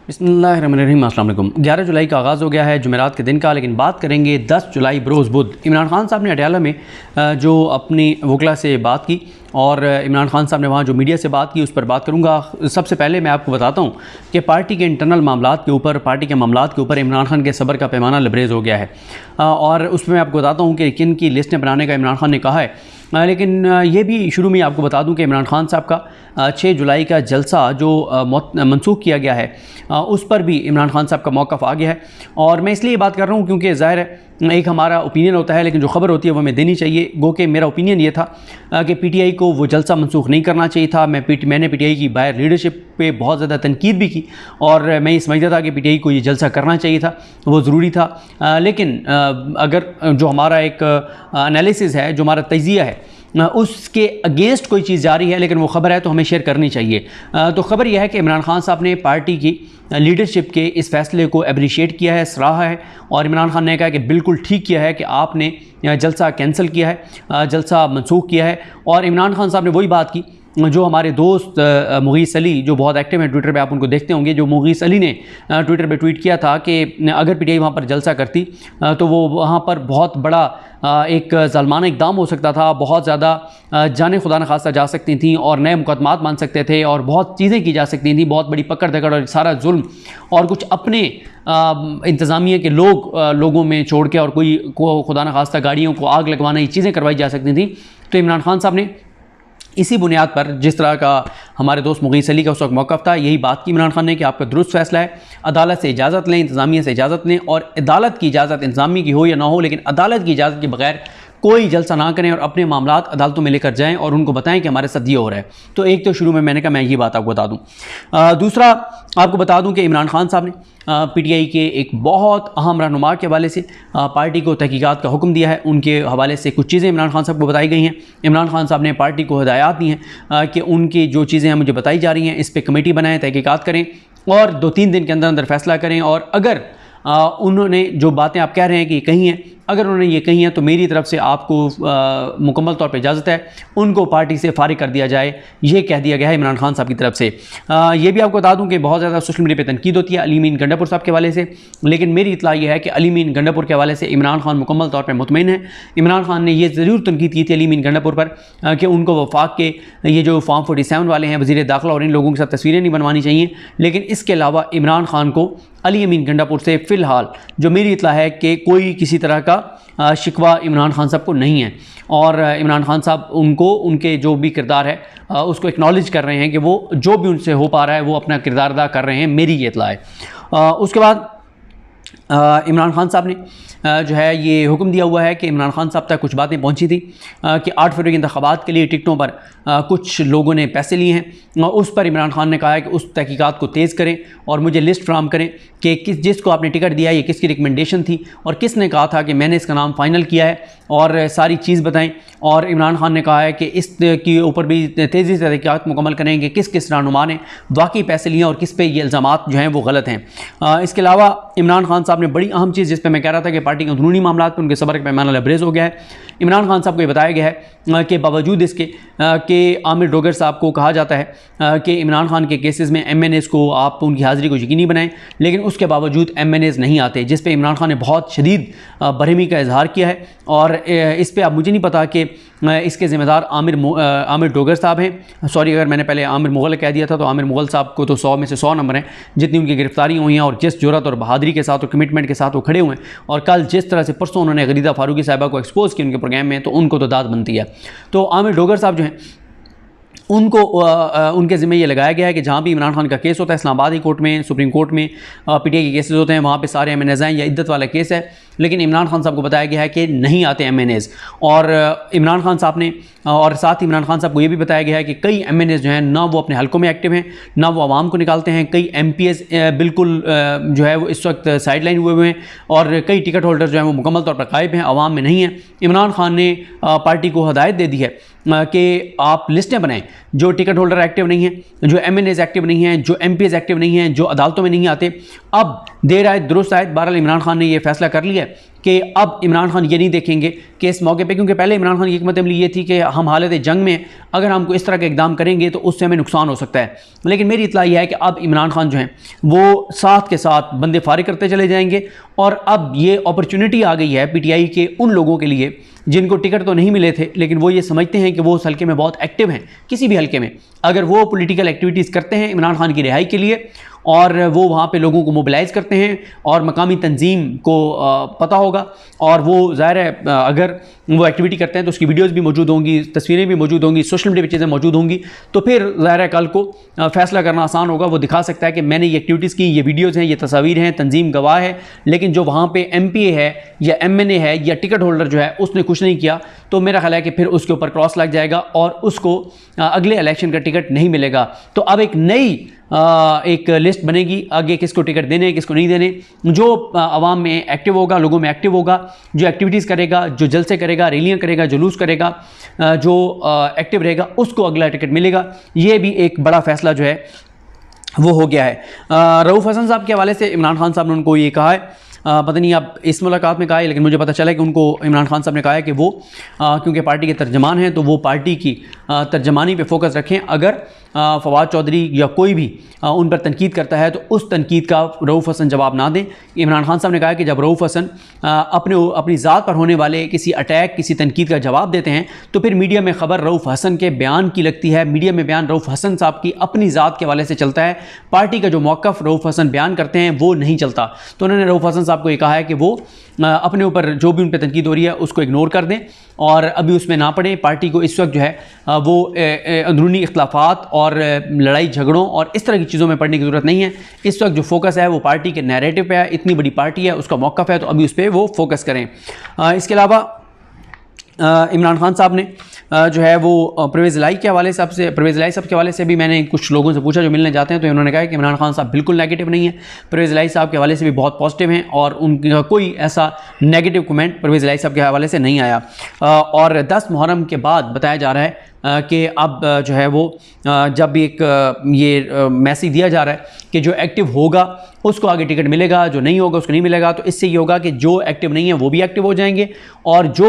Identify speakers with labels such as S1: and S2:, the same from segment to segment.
S1: बिस्मिल्लाहिर्रहमानिर्रहीम। अस्सलाम वालेकुम। 11 जुलाई का आगाज़ हो गया है जुमेरात के दिन का, लेकिन बात करेंगे 10 जुलाई बरोज़ बुध। इमरान खान साहब ने अडयाला में जो अपनी वकला से बात की और इमरान खान साहब ने वहाँ जो मीडिया से बात की उस पर बात करूँगा। सबसे पहले मैं आपको बताता हूँ कि पार्टी के इंटरनल मामलात के ऊपर, पार्टी के मामलात के ऊपर इमरान खान के सब्र का पैमाना लबरेज़ हो गया है और उसमें मैं आपको बताता हूँ कि किन की लिस्टें बनाने का इमरान खान ने कहा है। लेकिन ये भी शुरू में आपको बता दूं कि इमरान खान साहब का 6 जुलाई का जलसा जो मनसूख किया गया है उस पर भी इमरान खान साहब का मौक़िफ़ आ गया है। और मैं इसलिए बात कर रहा हूं क्योंकि ज़ाहिर है एक हमारा ओपिनियन होता है, लेकिन जो ख़बर होती है वो हमें देनी चाहिए। गो कि मेरा ओपिनियन ये था कि पीटीआई को वो जलसा मनसूख नहीं करना चाहिए था। मैंने पीटीआई की बाहर लीडरशिप पे बहुत ज़्यादा तनकीद भी की और मैं ये समझता था कि पीटीआई को ये जलसा करना चाहिए था, वो ज़रूरी था। लेकिन अगर जो हमारा एक एनालिसिस है, जो हमारा तजिया है, उसके अगेंस्ट कोई चीज़ जारी है लेकिन वो ख़बर है तो हमें शेयर करनी चाहिए। तो ख़बर यह है कि इमरान खान साहब ने पार्टी की लीडरशिप के इस फैसले को एप्रिशिएट किया है, सराहा है और इमरान खान ने कहा कि बिल्कुल ठीक किया है कि आपने जलसा कैंसिल किया है, जलसा मनसूख किया है। और इमरान खान साहब ने वही बात की जो हमारे दोस्त मुगीस अली, जो बहुत एक्टिव हैं ट्विटर पे, आप उनको देखते होंगे, जो मुगीस अली ने ट्विटर पे ट्वीट किया था कि अगर पीटीआई वहाँ पर जलसा करती तो वो वहाँ पर बहुत बड़ा एक ज़ालमाना इक़दाम हो सकता था, बहुत ज़्यादा जाने खुदा न खास्ता जा सकती थी और नए मुकदमात मान सकते थे और बहुत चीज़ें की जा सकती थी, बहुत बड़ी पकड़ धकड़ और सारा जुल्म और कुछ अपने इंतज़ामिया के लोगों में छोड़ के और कोई खुदा न खास्ता गाड़ियों को आग लगवाना, ये चीज़ें करवाई जा सकती थी। तो इमरान खान साहब ने इसी बुनियाद पर, जिस तरह का हमारे दोस्त मुगीस अली का उस वक्त मौक़िफ़ था, यही बात की इमरान खान ने कि आपका दुरुस्त फ़ैसला है, अदालत से इजाज़त लें, इंतज़ामिया से इजाज़त लें और अदालत की इजाज़त इंतज़ामिया की हो या ना हो, लेकिन अदालत की इजाज़त के बगैर कोई जलसा ना करें और अपने मामलात अदालतों में लेकर जाएं और उनको बताएं कि हमारे साथ ये हो रहा है। तो एक तो शुरू में मैंने कहा मैं ये बात आपको बता दूं। दूसरा आपको बता दूं कि इमरान खान साहब ने पीटीआई के एक बहुत अहम रहनुमा के हवाले से पार्टी को तहकीकात का हुक्म दिया है। उनके हवाले से कुछ चीज़ें इमरान खान साहब को बताई गई हैं। इमरान खान साहब ने पार्टी को हिदायत दी हैं कि उनकी जो चीज़ें मुझे बताई जा रही हैं इस पर कमेटी बनाएं, तहकीकात करें और 2-3 दिन के अंदर अंदर फैसला करें। और अगर उन्होंने जो बातें आप कह रहे हैं कि कही हैं, अगर उन्होंने ये कही हैं तो मेरी तरफ से आपको मुकम्मल तौर पे इजाज़त है उनको पार्टी से फारिग कर दिया जाए, ये कह दिया गया है इमरान खान साहब की तरफ से। ये भी आपको बता दूं कि बहुत ज़्यादा सोशल मीडिया पे तनकीद होती है अली मीन गंडापुर साहब के हवाले से, लेकिन मेरी इत्तला ये है कि अली मीन गंडापुर के हवाले से इमरान खान मुकम्मल तौर पर मुतमईन है। इमरान खान ने ये ज़रूर तनकीद की थी अली मीन गंडापुर पर कि उनको वफाक के ये जो फॉर्म 47 वाले हैं, वज़ीर दाखिला और इन लोगों के साथ तस्वीरें नहीं बनवानी चाहिए। लेकिन इसके अलावा इमरान खान को अली अमीन गंडापुर से फ़िलहाल जो मेरी इत्तला है कि कोई किसी तरह का शिकवा इमरान खान साहब को नहीं है और इमरान खान साहब उनको उनके जो भी किरदार है उसको एक्नॉलेज कर रहे हैं कि वो जो भी उनसे हो पा रहा है वो अपना किरदार अदा कर रहे हैं, मेरी ये इत्तला है। उसके बाद इमरान खान साहब ने जो है ये हुक्म दिया हुआ है कि इमरान खान साहब तक कुछ बातें पहुंची थी कि 8 फरवरी के इंतखाबात के लिए टिकटों पर कुछ लोगों ने पैसे लिए हैं। उस पर इमरान खान ने कहा है कि उस तहकीकात को तेज़ करें और मुझे लिस्ट फ्राहम करें कि जिसको आपने टिकट दिया ये किसकी रिकमेंडेशन थी और किसने कहा था कि मैंने इसका नाम फ़ाइनल किया है और सारी चीज़ बताएं। और इमरान खान ने कहा है कि इस के ऊपर भी तेज़ी से तहकीकात मुकम्मल करें कि किस किस रहनुमा ने वाकई पैसे लिए और किस पे ये इल्ज़ामात जो हैं वो गलत हैं। इसके अलावा इमरान खान साहब ने बड़ी अहम चीज़ जिस पर मैं कह रहा था कि पार्टी के अंदरूनी मामलात पर उनके सब्र का पैमाना लबरेज़ हो गया है। इमरान खान साहब को ये बताया गया है कि बावजूद इसके कि आमिर डोगर साहब को कहा जाता है कि इमरान खान के केसेस में MNAs को आप उनकी हाज़िरी को यकीनी बनाएं, लेकिन उसके बावजूद MNAs नहीं आते, जिस पे इमरान खान ने बहुत शदीद बरहमी का इजहार किया है। और इस पर अब मुझे नहीं पता कि इसके ज़िम्मेदार आमिर डोगर साहब हैं। सॉरी अगर मैंने पहले आमिर मुग़ल कह दिया था, तो आमिर मुग़ल साहब को तो 100 में से 100 नंबर हैं जितनी उनकी गिरफ्तारी हुई हैं और जिस जुर्रत और बहादुरी के साथ और कमिटमेंट के साथ वो खड़े हुए हैं। और कल जिस तरह से परसों उन्होंने गरीदा फारूकी साहिबा को एक्सपोज किया उनके प्रोग्राम में, तो उनको तो दाद बनती है। तो आमिर डोगर साहब जो हैं उनको उनके ज़िम्मे ये लगाया गया है कि जहाँ भी इमरान खान का केस होता है, इस्लामाबाद हाई कोर्ट में, सुप्रीम कोर्ट में पीटीआई के केसेस होते हैं, वहाँ पे सारे MNAs हैं या इद्दत वाला केस है, लेकिन इमरान खान साहब को बताया गया है कि नहीं आते MNAs। और इमरान खान साहब ने और साथ ही इमरान खान साहब को ये भी बताया गया है कि कई MNAs जो हैं ना वो अपने हलकों में एक्टिव हैं, ना वो आवाम को निकालते हैं। कई MPs बिल्कुल जो है वो इस वक्त साइड लाइन हुए हैं और कई टिकट होल्डर जो हैं वो मुकम्मल तौर पर गायब हैं, आवाम में नहीं हैं। इमरान खान ने पार्टी को हदायत दे दी है कि आप लिस्टें बनाएं जो टिकट होल्डर एक्टिव नहीं हैं, जो MNAs एक्टिव नहीं हैं, जो MPs एक्टिव नहीं हैं, जो अदालतों में नहीं आते, अब देर आए दुरुस्त आए, बहरहाल इमरान खान ने यह फैसला कर लिया कि अब इमरान खान ये नहीं देखेंगे कि इस मौके पे, क्योंकि पहले इमरान खान की हिकमत अमली ये थी कि हम हालत जंग में अगर हमको इस तरह के इकदाम करेंगे तो उससे हमें नुकसान हो सकता है। लेकिन मेरी इत्तला यह है कि अब इमरान खान जो हैं वो साथ के साथ बंदे फारिग करते चले जाएंगे और अब ये अपॉर्चुनिटी आ गई है PTI के उन लोगों के लिए जिनको टिकट तो नहीं मिले थे, लेकिन वो ये समझते हैं कि वो उस हल्के में बहुत एक्टिव हैं, किसी भी हल्के में अगर वो पॉलिटिकल एक्टिविटीज़ करते हैं इमरान खान की रिहाई के लिए और वो वहाँ पे लोगों को मोबिलाइज़ करते हैं और मकामी तंजीम को पता होगा और वो ज़ाहिर है अगर वो एक्टिविटी करते हैं तो उसकी वीडियोज़ भी मौजूद होंगी, तस्वीरें भी मौजूद होंगी, सोशल मीडिया पर चीज़ें मौजूद होंगी, तो फिर ज़ाहिर है कल को फ़ैसला करना आसान होगा। वो दिखा सकता है कि मैंने ये एक्टिविटीज़ की, ये वीडियोज़ हैं, ये तस्वीर हैं, तंजीम गवाह है, लेकिन जो वहाँ पर MPA है या MNA है या टिकट होल्डर जो है उसने कुछ नहीं किया, तो मेरा ख्याल है कि फिर उसके ऊपर क्रॉस लग जाएगा और उसको अगले इलेक्शन का टिकट नहीं मिलेगा। तो अब एक नई एक लिस्ट बनेगी आगे किसको टिकट देने किसको नहीं देने। जो आवाम में एक्टिव होगा, लोगों में एक्टिव होगा, जो एक्टिविटीज़ करेगा, जो जलसे करेगा, रैलियाँ करेगा, जुलूस करेगा, जो एक्टिव रहेगा उसको अगला टिकट मिलेगा। ये भी एक बड़ा फैसला जो है वो हो गया है। रऊफ़ हसन साहब के हवाले से इमरान खान साहब ने उनको ये कहा है, पता नहीं आप इस मुलाकात में कहा है, लेकिन मुझे पता चला कि उनको इमरान खान साहब ने कहा है कि वो क्योंकि पार्टी के तर्जमान हैं तो वो पार्टी की तर्जमानी पे फोकस रखें। अगर फवाद चौधरी या कोई भी उन पर तनकीद करता है तो उस तनकीद का रऊफ़ हसन जवाब ना दें। इमरान खान साहब ने कहा कि जब रऊफ़ हसन अपनी ज़ात पर होने वाले किसी अटैक, किसी तनकीद का जवाब देते हैं तो फिर मीडिया में ख़बर रऊफ़ हसन के बयान की लगती है, मीडिया में बयान रऊफ़ हसन साहब की अपनी ज़ात के हवाले से चलता है, पार्टी का जो मौक़िफ़ रऊफ़ हसन बयान करते हैं वो नहीं चलता। तो उन्होंने रऊफ़ हसन साहब को ये कहा है कि वो अपने ऊपर जो भी उन पर तनकीद हो रही है उसको इग्नोर कर दें और अभी उसमें ना पड़े। पार्टी को इस वक्त जो है वो अंदरूनी इख्तलाफात और लड़ाई झगड़ों और इस तरह की चीज़ों में पढ़ने की ज़रूरत नहीं है। इस वक्त जो फोकस है वो पार्टी के नैरेटिव पे है, इतनी बड़ी पार्टी है, उसका मौक़िफ़ है, तो अभी उस पर वो फोकस करें। इसके अलावा इमरान खान साहब ने जो है वो परवेज़ इलाही के हवाले के हवाले से भी मैंने कुछ लोगों से पूछा जो मिलने जाते हैं, तो उन्होंने कहा कि इमरान खान साहब बिल्कुल नेगेटिव नहीं है, परवेज़ इलाही साहब के हवाले से भी बहुत पॉजिटिव हैं और उनका कोई ऐसा नेगेटिव कमेंट परवेज़ इलाही साहब के हवाले से नहीं आया। और 10 मुहर्रम के बाद बताया जा रहा है कि अब जो है वो जब एक ये मैसेज दिया जा रहा है कि जो एक्टिव होगा उसको आगे टिकट मिलेगा, जो नहीं होगा उसको नहीं मिलेगा। तो इससे ये होगा कि जो एक्टिव नहीं है वो भी एक्टिव हो जाएंगे और जो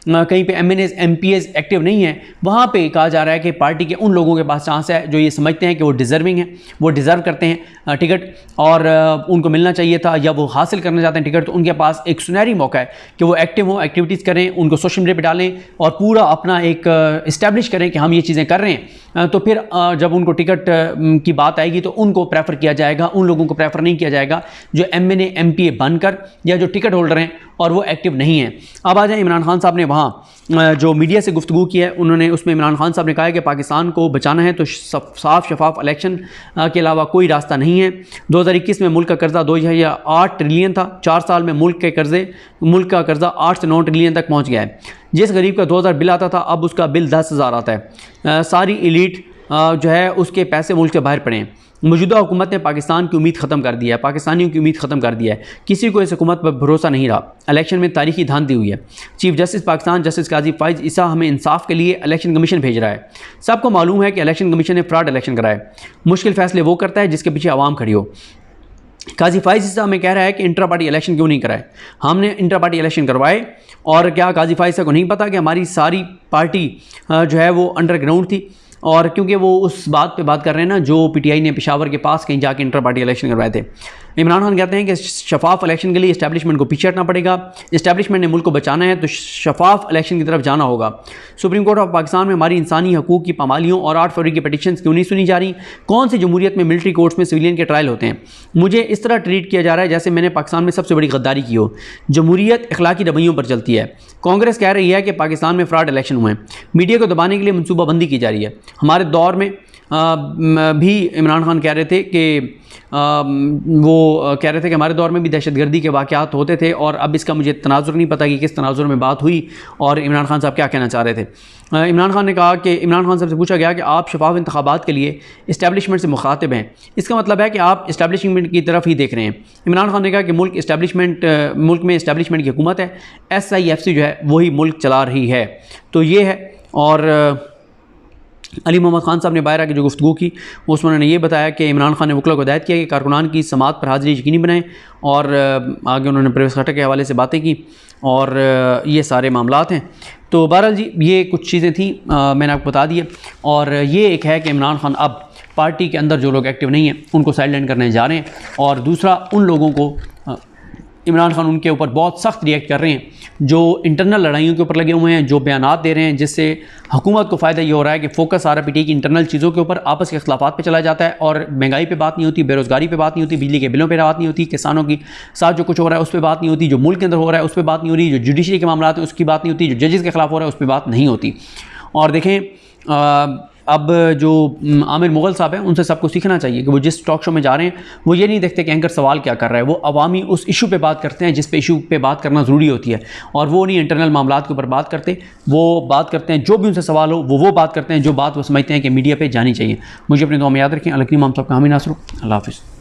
S1: कहीं पे MNAs MPAs एक्टिव नहीं है वहाँ पे कहा जा रहा है कि पार्टी के उन लोगों के पास चांस है जो ये समझते हैं कि वो डिज़र्विंग हैं, वो डिज़र्व करते हैं टिकट और उनको मिलना चाहिए था या वो हासिल करना चाहते हैं टिकट, तो उनके पास एक सुनहरी मौका है कि वो एक्टिव हों, एक्टिविटीज़ करें, उनको सोशल मीडिया पर डालें और पूरा अपना एक इस्टेब्लिश करें कि हम ये चीज़ें कर रहे हैं। तो फिर जब उनको टिकट की बात आएगी तो उनको प्रेफर किया जाएगा, उन लोगों को प्रेफर नहीं किया जाएगा जो MNA MPA बनकर या जो टिकट होल्डर हैं और वो एक्टिव नहीं हैं। अब आ जाए इमरान खान साहब ने वहाँ जो मीडिया से गुफ्तगू की है, उन्होंने उसमें इमरान खान साहब ने कहा है कि पाकिस्तान को बचाना है तो साफ शफाफ इलेक्शन के अलावा कोई रास्ता नहीं है। 2021 में मुल्क का कर्जा 2008 ट्रिलियन था, 4 साल में मुल्क का कर्जा 8 से 9 ट्रिलियन तक पहुँच गया है। जिस गरीब का 2000 बिल आता था अब उसका बिल 10,000 आता है। सारी एलीट जो है उसके पैसे मुल्क से बाहर पड़े हैं। मौजूदा हुकूमत ने पाकिस्तान की उम्मीद ख़त्म कर दिया है, पाकिस्तानियों की उम्मीद ख़त्म कर दिया है, किसी को इस हुकूमत पर भरोसा नहीं रहा। इलेक्शन में तारीखी धांधली हुई है। चीफ जस्टिस पाकिस्तान जस्टिस काजी फ़ाइज़ ईसा हमें इंसाफ के लिए इलेक्शन कमीशन भेज रहा है। सबको मालूम है कि इलेक्शन कमीशन ने फ्रॉड इलेक्शन कराए। मुश्किल फैसले वो करता है जिसके पीछे आवाम खड़ी हो। काजी फ़ाइज़ ईसा हमें कह रहा है कि इंटर पार्टी इलेक्शन क्यों नहीं कराए। हमने इंटर पार्टी इलेक्शन करवाए और क्या काजी फ़ाइज़ ईसा को नहीं पता कि हमारी सारी पार्टी जो है वो अंडरग्राउंड थी, और क्योंकि वो उस बात पे बात कर रहे हैं ना जो PTI ने पेशावर के पास कहीं जाके इंटर पार्टी इलेक्शन करवाए थे। इमरान खान कहते हैं कि शफाफ इलेक्शन के लिए इस्टेब्लिशमेंट को पीछे हटना पड़ेगा। इस्टेब्लिशमेंट ने मुल्क को बचाना है तो शफाफ इलेक्शन की तरफ जाना होगा। सुप्रीम कोर्ट ऑफ पाकिस्तान में हमारी इंसानी हकूक़ की पामालियों और 8 फरवरी की पटिशन्स क्यों नहीं सुनी जा रही? कौन सी जमहूरियत में मिलिट्री कोर्ट्स में सिविलियन के ट्रायल होते हैं? मुझे इस तरह ट्रीट किया जा रहा है जैसे मैंने पाकिस्तान में सबसे बड़ी गद्दारी की हो। जमहूरियत अखलाकी रवैयों पर चलती है। कांग्रेस कह रही है कि पाकिस्तान में फ्रॉड इलेक्शन हुए हैं। मीडिया को दबाने के लिए मनसूबाबंदी की जा रही है। हमारे दौर में भी इमरान खान कह रहे थे कि वो कह रहे थे कि हमारे दौर में भी दहशतगर्दी के वाक़यात होते थे, और अब इसका मुझे तनाजुर नहीं पता कि किस तनाजुर में बात हुई और इमरान खान साहब क्या कहना चाह रहे थे। इमरान खान ने कहा कि इमरान खान साहब से पूछा गया कि आप शफाफ इंतखाबात के लिए इस्टेब्लिशमेंट से मुखातिब हैं, इसका मतलब है कि आप इस्टेब्लिशमेंट की तरफ ही देख रहे हैं। इमरान खान ने कहा कि मुल्क में इस्टेब्लिशमेंट की हुकूमत है, SIFC जो है वही मुल्क चला रही है। तो ये है। और अली मोहम्मद खान साहब ने बाहर की जो गुफ्तगू की उसमें उन्होंने ये बताया कि इमरान खान ने वकला को हिदायत किया कि कारकुनान की समात पर हाज़िरी यकीनी बनाएं, और आगे उन्होंने परवेज़ खट्टर के हवाले से बातें की, और ये सारे मामलात हैं। तो बहरहाल जी ये कुछ चीज़ें थी, मैंने आपको बता दिया। और ये एक है कि इमरान खान अब पार्टी के अंदर जो लोग एक्टिव नहीं हैं उनको साइडलाइन करने जा रहे हैं, और दूसरा उन लोगों को इमरान खान उनके ऊपर बहुत सख्त रिएक्ट कर रहे हैं जो इंटरनल लड़ाइयों के ऊपर लगे हुए हैं, जो बयानात दे रहे हैं, जिससे हुकूमत को फ़ायदा ये हो रहा है कि फ़ोकस RPT की इंटरनल चीज़ों के ऊपर, आपस के इख्तलाफात पे चला जाता है, और महंगाई पे बात नहीं होती, बेरोज़गारी पे बात नहीं होती, बिजली के बिलों पे बात नहीं होती, किसानों की साथ जो कुछ हो रहा है उस पर बात नहीं होती, जो मुल्क के अंदर हो रहा है उस पर बात नहीं हो रही, जो जुडिशरी के मामला हैं उसकी बात नहीं होती, जो जजेस के खिलाफ हो रहा है उस पर बात नहीं होती। और देखें अब जो आमिर मुग़ल साहब हैं उनसे सबको सीखना चाहिए कि वो जिस टॉक शो में जा रहे हैं वो ये नहीं देखते कि एंकर सवाल क्या कर रहा है, वो अवामी उस इशू पे बात करते हैं जिस पे इशू पे बात करना ज़रूरी होती है, और वो नहीं इंटरनल मामलात के ऊपर बात करते, वो बात करते हैं जो भी उनसे सवाल हो वो बात करते हैं जो बात वो समझते हैं कि मीडिया पर जानी चाहिए। मुझे अपनी दुआ में याद रखें। अल्लाह की हम सब का हामी नासर। अल्लाह हाफ़िज़।